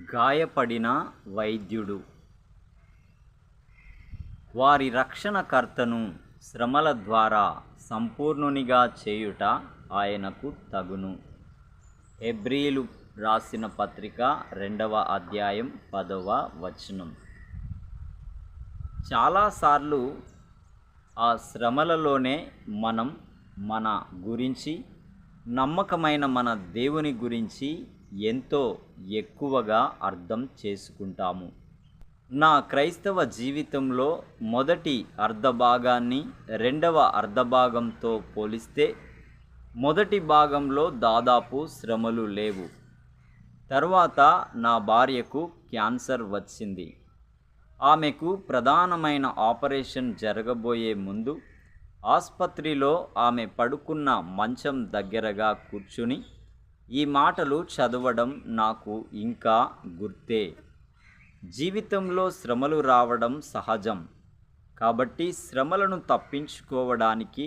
గాయపడిన వైద్యుడు. వారి రక్షణకర్తను శ్రమల ద్వారా సంపూర్ణునిగా చేయుట ఆయనకు తగును. హెబ్రీలు రాసిన పత్రిక 2వ అధ్యాయం 10వ వచనం. చాలాసార్లు ఆ శ్రమలలోనే మనం మన గురించి, నమ్మకమైన మన దేవుని గురించి ఎంతో ఎక్కువగా అర్థం చేసుకుంటాము. నా క్రైస్తవ జీవితంలో మొదటి అర్ధభాగాన్ని రెండవ అర్ధభాగంతో పోలిస్తే మొదటి భాగంలో దాదాపు శ్రమలు లేవు. తర్వాత నా భార్యకు క్యాన్సర్ వచ్చింది. ఆమెకు ప్రధానమైన ఆపరేషన్ జరగబోయే ముందు ఆసుపత్రిలో ఆమె పడుకున్న మంచం దగ్గరగా కూర్చుని ఈ మాటలు చదవడం నాకు ఇంకా గుర్తే. జీవితంలో శ్రమలు రావడం సహజం, కాబట్టి శ్రమలను తప్పించుకోవడానికి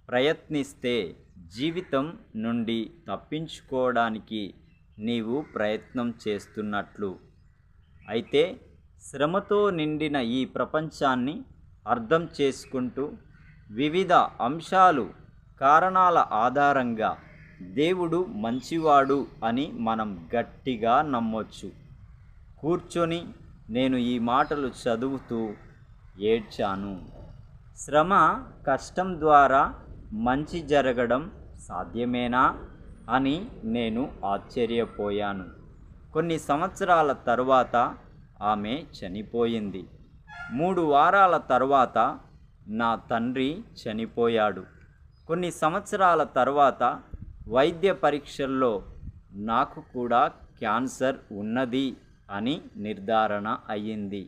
ప్రయత్నిస్తే జీవితం నుండి తప్పించుకోవడానికి నీవు ప్రయత్నం చేస్తున్నట్లు. అయితే శ్రమతో నిండిన ఈ ప్రపంచాన్ని అర్థం చేసుకుంటూ వివిధ అంశాలు, కారణాల ఆధారంగా దేవుడు మంచివాడు అని మనం గట్టిగా నమ్మొచ్చు. కూర్చొని నేను ఈ మాటలు చదువుతూ ఏడ్చాను. శ్రమ, కష్టం ద్వారా మంచి జరగడం సాధ్యమేనా అని నేను ఆశ్చర్యపోయాను. కొన్ని సంవత్సరాల తరువాత ఆమె చనిపోయింది. 3 వారాల తరువాత నా తండ్రి చనిపోయాడు. కొన్ని సంవత్సరాల తర్వాత వైద్య పరీక్షల్లో నాకు కూడా క్యాన్సర్ ఉన్నది అని నిర్ధారణ అయ్యింది.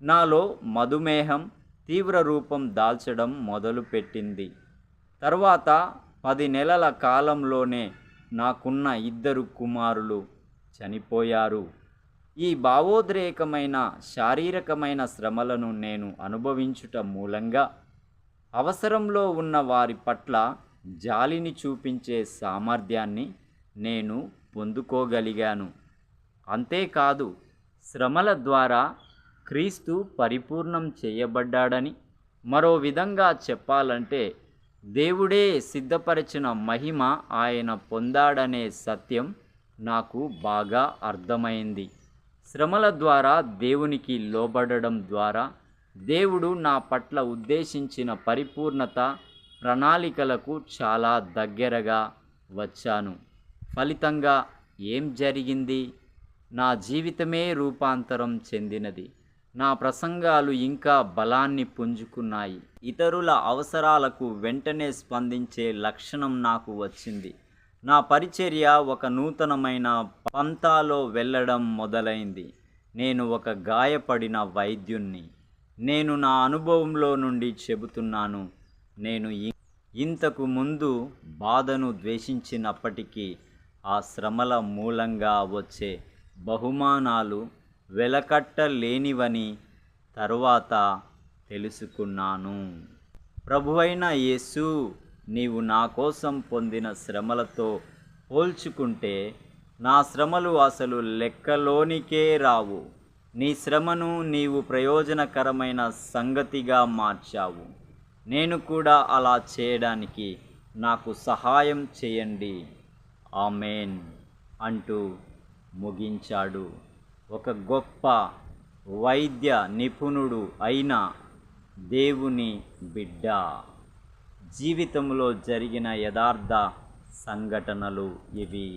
నాలో మధుమేహం తీవ్ర రూపం దాల్చడం మొదలుపెట్టింది. తర్వాత 10 నెలల కాలంలోనే నాకున్న 2 కుమారులు చనిపోయారు. ఈ భావోద్రేకమైన శారీరకమైన శ్రమలను నేను అనుభవించుట మూలంగా అవసరంలో ఉన్న వారి పట్ల జాలిని చూపించే సామర్థ్యాన్ని నేను పొందుకోగలిగాను. అంతేకాదు, శ్రమల ద్వారా క్రీస్తు పరిపూర్ణం చేయబడ్డాడని, మరో విధంగా చెప్పాలంటే దేవుడే సిద్ధపరిచిన మహిమ ఆయన పొందాడనే సత్యం నాకు బాగా అర్థమైంది. శ్రమల ద్వారా దేవునికి లోబడడం ద్వారా దేవుడు నా పట్ల ఉద్దేశించిన పరిపూర్ణత, ప్రణాళికలకు చాలా దగ్గరగా వచ్చాను. ఫలితంగా ఏం జరిగింది? నా జీవితమే రూపాంతరం చెందినది. నా ప్రసంగాలు ఇంకా బలాన్ని పుంజుకున్నాయి. ఇతరుల అవసరాలకు వెంటనే స్పందించే లక్షణం నాకు వచ్చింది. నా పరిచర్య ఒక నూతనమైన పంథాలో వెళ్ళడం మొదలైంది. నేను ఒక గాయపడిన వైద్యుణ్ణి. నేను నా అనుభవంలో నుండి చెబుతున్నాను. నేను ఇంతకు ముందు బాధను ద్వేషించినప్పటికీ ఆ శ్రమల మూలంగా వచ్చే బహుమానాలు వెలకట్టలేనివని తరువాత తెలుసుకున్నాను. ప్రభువైన యేసు, నీవు నా కోసం పొందిన శ్రమలతో పోల్చుకుంటే నా శ్రమలు అసలు లెక్కలోనికే రావు. నీ శ్రమను నీవు ప్రయోజనకరమైన సంగతిగా మార్చావు. నేను కూడా అలా చేయడానికి నాకు సహాయం చేయండి. ఆమేన్ అంటూ ముగించాడు. ఒక గొప్ప వైద్య నిపుణుడు అయిన దేవుని బిడ్డ. జీవితంలో జరిగిన యథార్థ సంఘటనలు ఇవి.